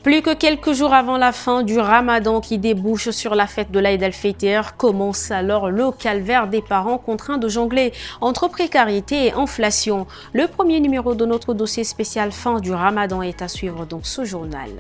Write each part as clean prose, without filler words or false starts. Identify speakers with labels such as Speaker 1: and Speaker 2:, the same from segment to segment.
Speaker 1: Plus que quelques jours avant la fin du Ramadan qui débouche sur la fête de l'Aïd al-Fitr, commence alors le calvaire des parents contraints de jongler entre précarité et inflation. Le premier numéro de notre dossier spécial fin du Ramadan est à suivre dans ce journal.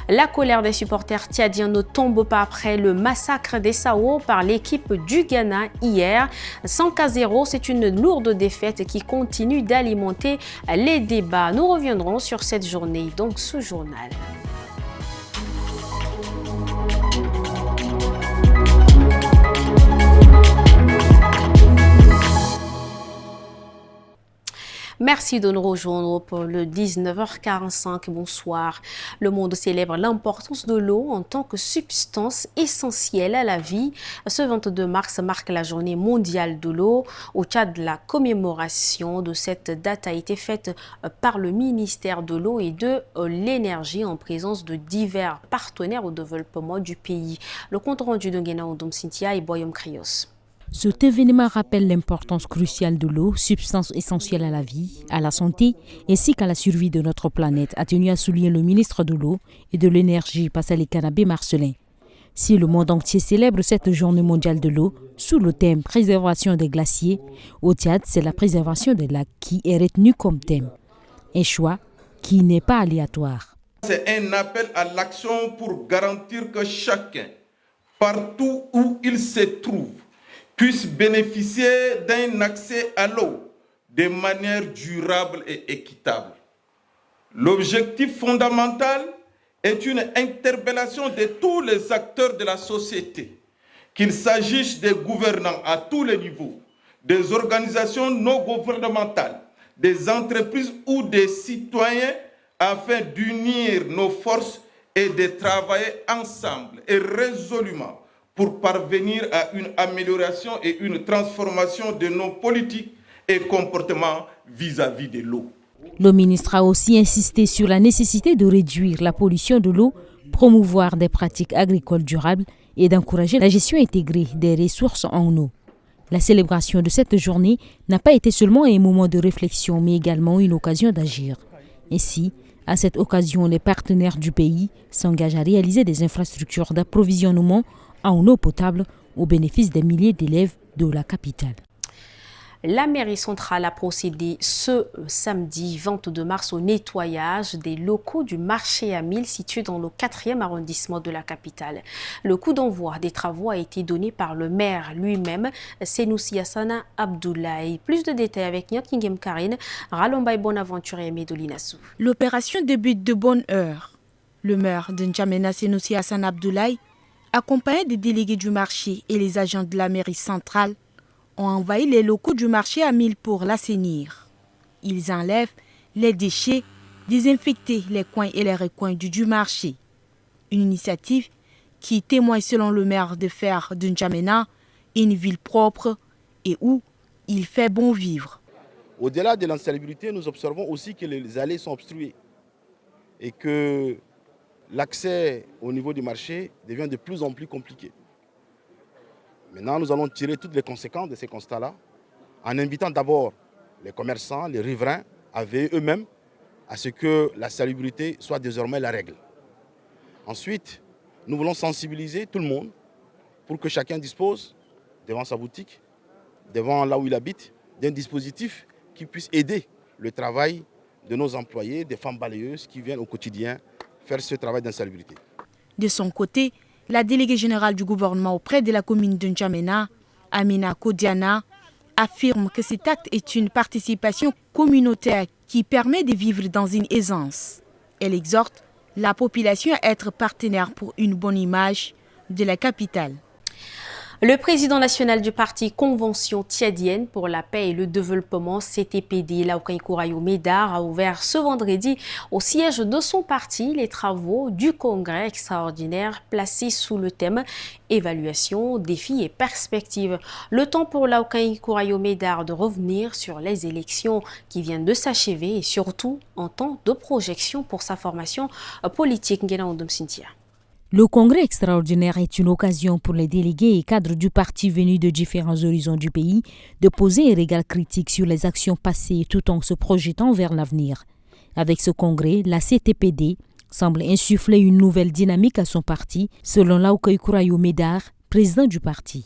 Speaker 1: La colère des supporters tchadiens ne tombe pas après le massacre des Sao par l'équipe du Ghana hier. 5-0, c'est une lourde défaite qui continue d'alimenter les débats. Nous reviendrons sur cette journée dans ce journal. Merci de nous rejoindre pour le 19h45. Bonsoir. Le monde célèbre l'importance de l'eau en tant que substance essentielle à la vie. Ce 22 mars marque la journée mondiale de l'eau. Au Tchad, la commémoration de cette date a été faite par le ministère de l'eau et de l'énergie en présence de divers partenaires au développement du pays. Le compte rendu de Nguena Ondom Cynthia et Boyom Krios.
Speaker 2: Cet événement rappelle l'importance cruciale de l'eau, substance essentielle à la vie, à la santé, ainsi qu'à la survie de notre planète, a tenu à souligner le ministre de l'eau et de l'énergie, Passalé Kanabé Marcelin. Si le monde entier célèbre cette journée mondiale de l'eau sous le thème préservation des glaciers, au Tchad, c'est la préservation des lacs qui est retenue comme thème. Un choix qui n'est pas aléatoire.
Speaker 3: C'est un appel à l'action pour garantir que chacun, partout où il se trouve, puisse bénéficier d'un accès à l'eau de manière durable et équitable. L'objectif fondamental est une interpellation de tous les acteurs de la société, qu'il s'agisse des gouvernants à tous les niveaux, des organisations non gouvernementales, des entreprises ou des citoyens, afin d'unir nos forces et de travailler ensemble et résolument pour parvenir à une amélioration et une transformation de nos politiques et comportements vis-à-vis de l'eau.
Speaker 2: Le ministre a aussi insisté sur la nécessité de réduire la pollution de l'eau, promouvoir des pratiques agricoles durables et d'encourager la gestion intégrée des ressources en eau. La célébration de cette journée n'a pas été seulement un moment de réflexion, mais également une occasion d'agir. Ainsi, à cette occasion, les partenaires du pays s'engagent à réaliser des infrastructures d'approvisionnement en eau potable au bénéfice des milliers d'élèves de la capitale.
Speaker 1: La mairie centrale a procédé ce samedi 22 mars au nettoyage des locaux du marché à Mille situé dans le 4e arrondissement de la capitale. Le coup d'envoi des travaux a été donné par le maire lui-même, Senoussi Hassana Abdoulaye. Plus de détails avec Nyakingem Karine, Ralombay Bonaventure et Medolinassou.
Speaker 4: L'opération débute de bonne heure. Le maire de N'Djamena, Senoussi Hassana Abdoulaye, accompagné des délégués du marché et les agents de la mairie centrale, ont envahi les locaux du marché à Mille pour l'assainir. Ils enlèvent les déchets, désinfecter les coins et les recoins du marché. Une initiative qui témoigne selon le maire de faire de N'Djamena une ville propre et où il fait bon vivre.
Speaker 5: Au-delà de l'insalubrité, nous observons aussi que les allées sont obstruées et que l'accès au niveau du marché devient de plus en plus compliqué. Maintenant, nous allons tirer toutes les conséquences de ces constats-là en invitant d'abord les commerçants, les riverains à veiller eux-mêmes à ce que la salubrité soit désormais la règle. Ensuite, nous voulons sensibiliser tout le monde pour que chacun dispose, devant sa boutique, devant là où il habite, d'un dispositif qui puisse aider le travail de nos employés, des femmes balayeuses qui viennent au quotidien faire ce travail d'insalubrité.
Speaker 4: De son côté, la déléguée générale du gouvernement auprès de la commune de N'Djamena, Amina Kodiana, affirme que cet acte est une participation communautaire qui permet de vivre dans une aisance. Elle exhorte la population à être partenaire pour une bonne image de la capitale.
Speaker 1: Le président national du parti Convention tchadienne pour la paix et le développement, CTPD, Laoukaï Kourayo Médar, a ouvert ce vendredi au siège de son parti les travaux du congrès extraordinaire placé sous le thème évaluation, défis et perspectives. Le temps pour Laoukaï Kourayo Médar de revenir sur les élections qui viennent de s'achever et surtout en temps de projection pour sa formation politique. Nguena Ondom Cynthia.
Speaker 2: Le congrès extraordinaire est une occasion pour les délégués et cadres du parti venus de différents horizons du pays de poser un regard critique sur les actions passées tout en se projetant vers l'avenir. Avec ce congrès, la CTPD semble insuffler une nouvelle dynamique à son parti, selon Laoukoy Kourayo Médar, président du parti.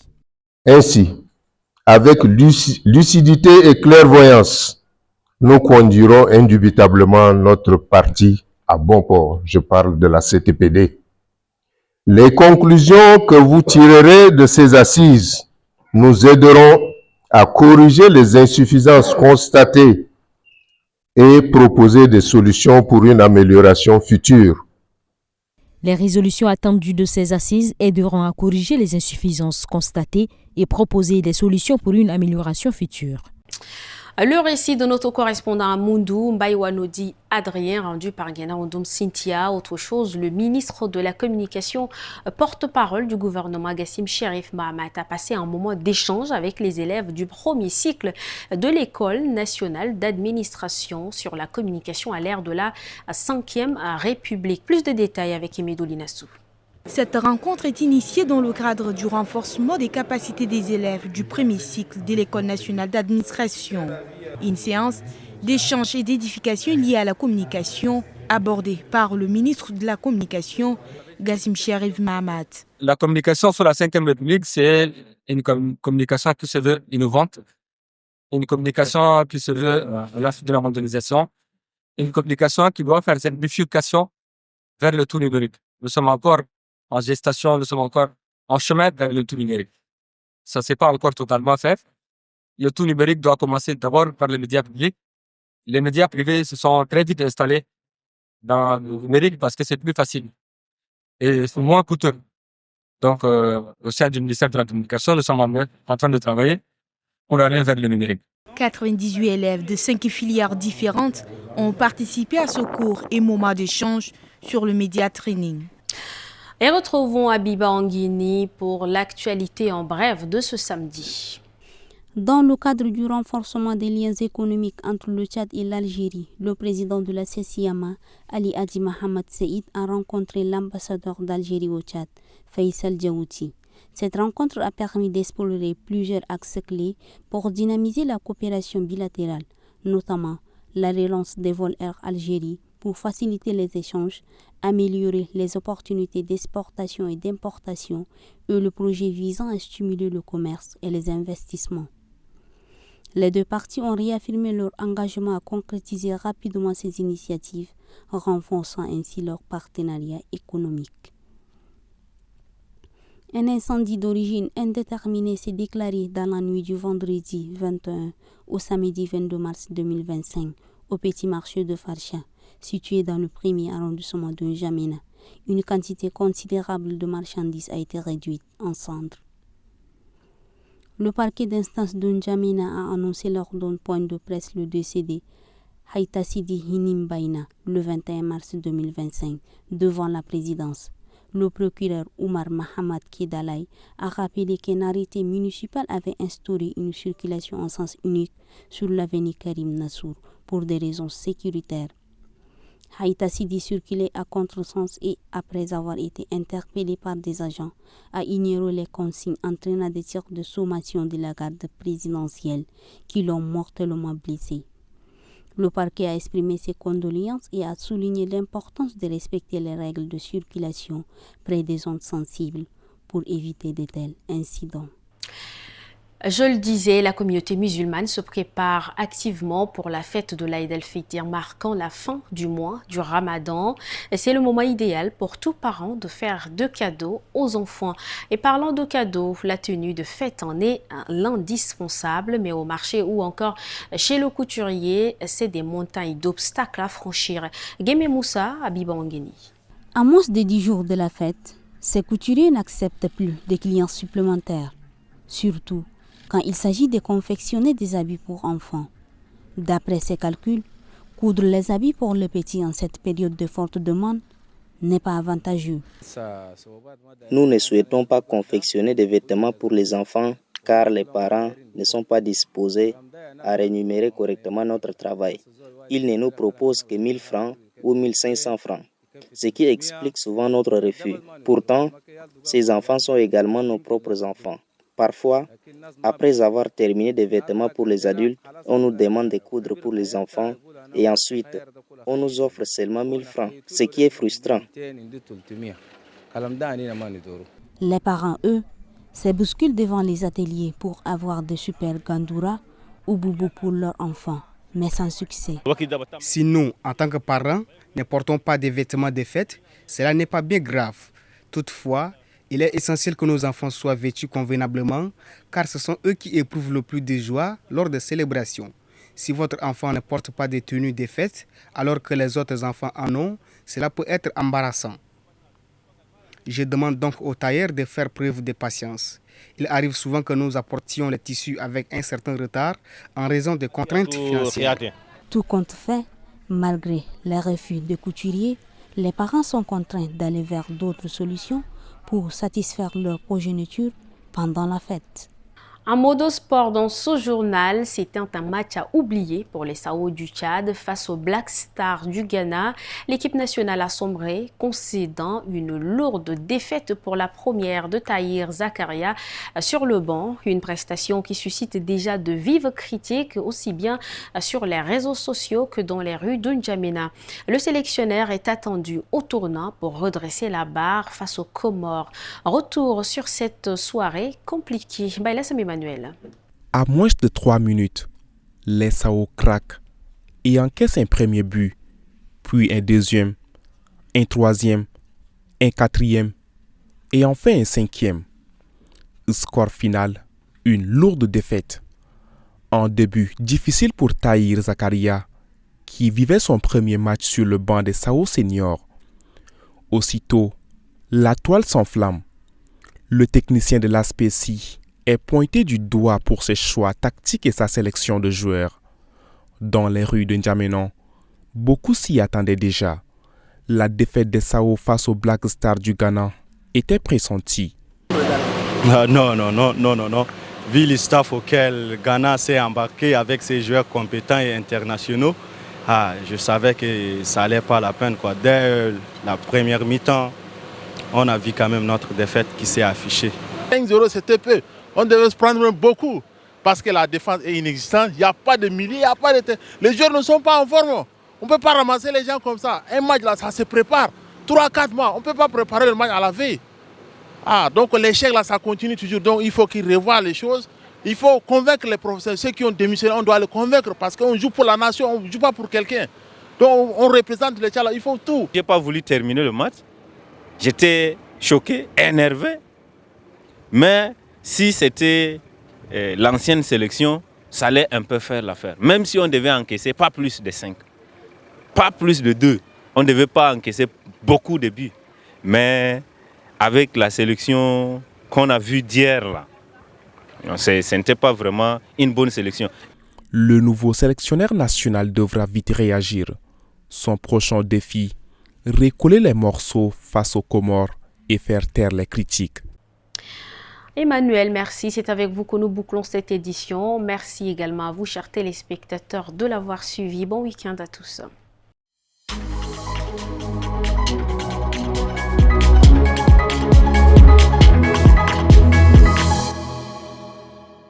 Speaker 6: Ainsi, avec lucidité et clairvoyance, nous conduirons indubitablement notre parti à bon port. Je parle de la CTPD. Les conclusions que vous tirerez de ces assises nous aideront à corriger les insuffisances constatées et proposer des solutions pour une amélioration future.
Speaker 2: Les résolutions attendues de ces assises aideront à corriger les insuffisances constatées et proposer des solutions pour une amélioration future.
Speaker 1: Le récit de notre correspondant à Mundou, Mbaïwanodi Adrien, rendu par Guéna Ondoum Cynthia. Autre chose, le ministre de la Communication, porte-parole du gouvernement Gassim Cherif Mahamat, a passé un moment d'échange avec les élèves du premier cycle de l'École nationale d'administration sur la communication à l'ère de la 5e République. Plus de détails avec Emedou Linassou.
Speaker 4: Cette rencontre est initiée dans le cadre du renforcement des capacités des élèves du premier cycle de l'École nationale d'administration. Une séance d'échange et d'édification liée à la communication abordée par le ministre de la Communication, Gassim Cherif Mahamat.
Speaker 7: La communication sur la 5e République, c'est une communication qui se veut innovante, une communication qui se veut de la modernisation, une communication qui doit faire cette bifurcation vers le tout numérique. Nous sommes encore en gestation, nous sommes encore en chemin vers le tout numérique. Ça, c'est pas encore totalement fait. Le tout numérique doit commencer d'abord par les médias publics. Les médias privés se sont très vite installés dans le numérique parce que c'est plus facile et c'est moins coûteux. Donc, au sein du ministère de la Communication, nous sommes en train de travailler pour aller vers le numérique.
Speaker 4: 98 élèves de 5 filières différentes ont participé à ce cours et moment d'échange sur le Media Training.
Speaker 1: Et retrouvons Abiba Anguini pour l'actualité en bref de ce samedi.
Speaker 8: Dans le cadre du renforcement des liens économiques entre le Tchad et l'Algérie, le président de la CECIAMA, Ali Hadi Mohamed Seïd, a rencontré l'ambassadeur d'Algérie au Tchad, Faisal Djaouti. Cette rencontre a permis d'explorer plusieurs axes clés pour dynamiser la coopération bilatérale, notamment la relance des vols Air Algérie pour faciliter les échanges, améliorer les opportunités d'exportation et d'importation et le projet visant à stimuler le commerce et les investissements. Les deux parties ont réaffirmé leur engagement à concrétiser rapidement ces initiatives, renforçant ainsi leur partenariat économique. Un incendie d'origine indéterminée s'est déclaré dans la nuit du vendredi 21 au samedi 22 mars 2025 au petit marché de Farsha, situé dans le premier arrondissement de N'Djamena. Une quantité considérable de marchandises a été réduite en cendres. Le parquet d'instance de N'Djamena a annoncé lors d'un point de presse le décédé Haïta Sidi Hinim Baïna le 21 mars 2025 devant la présidence. Le procureur Oumar Mahamad Kedalay a rappelé qu'un arrêté municipal avait instauré une circulation en sens unique sur l'avenue Karim Nassour pour des raisons sécuritaires. Haïta Sidi circulait à contresens et, après avoir été interpellé par des agents, a ignoré les consignes entraînant des tirs de sommation de la garde présidentielle qui l'ont mortellement blessé. Le parquet a exprimé ses condoléances et a souligné l'importance de respecter les règles de circulation près des zones sensibles pour éviter de tels incidents.
Speaker 1: Je le disais, la communauté musulmane se prépare activement pour la fête de l'Aïd el-Fitr, marquant la fin du mois du Ramadan. Et c'est le moment idéal pour tout parent de faire de cadeaux aux enfants. Et parlant de cadeaux, la tenue de fête en est l'indispensable, mais au marché ou encore chez le couturier, c'est des montagnes d'obstacles à franchir. Guémé Moussa, Abiba Anguini.
Speaker 8: À moins de 10 jours de la fête, ces couturiers n'acceptent plus des clients supplémentaires, surtout quand il s'agit de confectionner des habits pour enfants. D'après ses calculs, coudre les habits pour les petits en cette période de forte demande n'est pas avantageux.
Speaker 9: Nous ne souhaitons pas confectionner des vêtements pour les enfants car les parents ne sont pas disposés à rémunérer correctement notre travail. Ils ne nous proposent que 1000 francs ou 1500 francs, ce qui explique souvent notre refus. Pourtant, ces enfants sont également nos propres enfants. Parfois, après avoir terminé des vêtements pour les adultes, on nous demande de coudre pour les enfants et ensuite, on nous offre seulement 1000 francs, ce qui est frustrant.
Speaker 8: Les parents, eux, se bousculent devant les ateliers pour avoir de super gandoura ou boubou pour leurs enfants, mais sans succès.
Speaker 10: Si nous, en tant que parents, ne portons pas des vêtements de fête, cela n'est pas bien grave. Toutefois, il est essentiel que nos enfants soient vêtus convenablement, car ce sont eux qui éprouvent le plus de joie lors des célébrations. Si votre enfant ne porte pas de tenue de fête, alors que les autres enfants en ont, cela peut être embarrassant. Je demande donc aux tailleurs de faire preuve de patience. Il arrive souvent que nous apportions les tissus avec un certain retard en raison de contraintes financières.
Speaker 8: Tout compte fait, malgré les refus des couturiers, les parents sont contraints d'aller vers d'autres solutions pour satisfaire leur progéniture pendant la fête.
Speaker 1: Un mot de sport dans ce journal, c'était un match à oublier pour les Sao du Tchad face aux Black Stars du Ghana. L'équipe nationale a sombré, concédant une lourde défaite pour la première de Tahir Zakaria sur le banc. Une prestation qui suscite déjà de vives critiques, aussi bien sur les réseaux sociaux que dans les rues de N'Djamena. Le sélectionneur est attendu au tournant pour redresser la barre face aux Comores. Retour sur cette soirée compliquée. Emmanuel.
Speaker 11: À moins de 3 minutes, les Sao craquent et encaissent un premier but, puis un deuxième, un troisième, un quatrième et enfin un cinquième. Score final, une lourde défaite. Un début difficile pour Tahir Zakaria, qui vivait son premier match sur le banc des Sao Seniors. Aussitôt, la toile s'enflamme. Le technicien de l'ASPECI est pointé du doigt pour ses choix tactiques et sa sélection de joueurs. Dans les rues de N'Djamena, beaucoup s'y attendaient déjà. La défaite des Sao face aux Black Stars du Ghana était pressentie.
Speaker 12: Non. Vu le staff auquel Ghana s'est embarqué avec ses joueurs compétents et internationaux, je savais que ça allait pas la peine. Dès la première mi-temps, on a vu quand même notre défaite qui s'est affichée.
Speaker 5: 5-0, c'était peu. On devait se prendre beaucoup parce que la défense est inexistante. Il n'y a pas de milieu, les joueurs ne sont pas en forme. On ne peut pas ramasser les gens comme ça. Un match, là, ça se prépare. 3-4 mois, on ne peut pas préparer le match à la veille. Donc l'échec, là, ça continue toujours. Donc il faut qu'ils revoient les choses. Il faut convaincre les professeurs. Ceux qui ont démissionné, on doit les convaincre parce qu'on joue pour la nation, on ne joue pas pour quelqu'un. Donc on représente les Tchad, il faut tout.
Speaker 12: Je n'ai pas voulu terminer le match. J'étais choqué, énervé. Mais si c'était l'ancienne sélection, ça allait un peu faire l'affaire. Même si on devait encaisser pas plus de 5, pas plus de 2. On ne devait pas encaisser beaucoup de buts. Mais avec la sélection qu'on a vue d'hier, là, ce n'était pas vraiment une bonne sélection.
Speaker 11: Le nouveau sélectionneur national devra vite réagir. Son prochain défi, recoller les morceaux face aux Comores et faire taire les critiques.
Speaker 1: Emmanuel, merci. C'est avec vous que nous bouclons cette édition. Merci également à vous, chers téléspectateurs, de l'avoir suivi. Bon week-end à tous.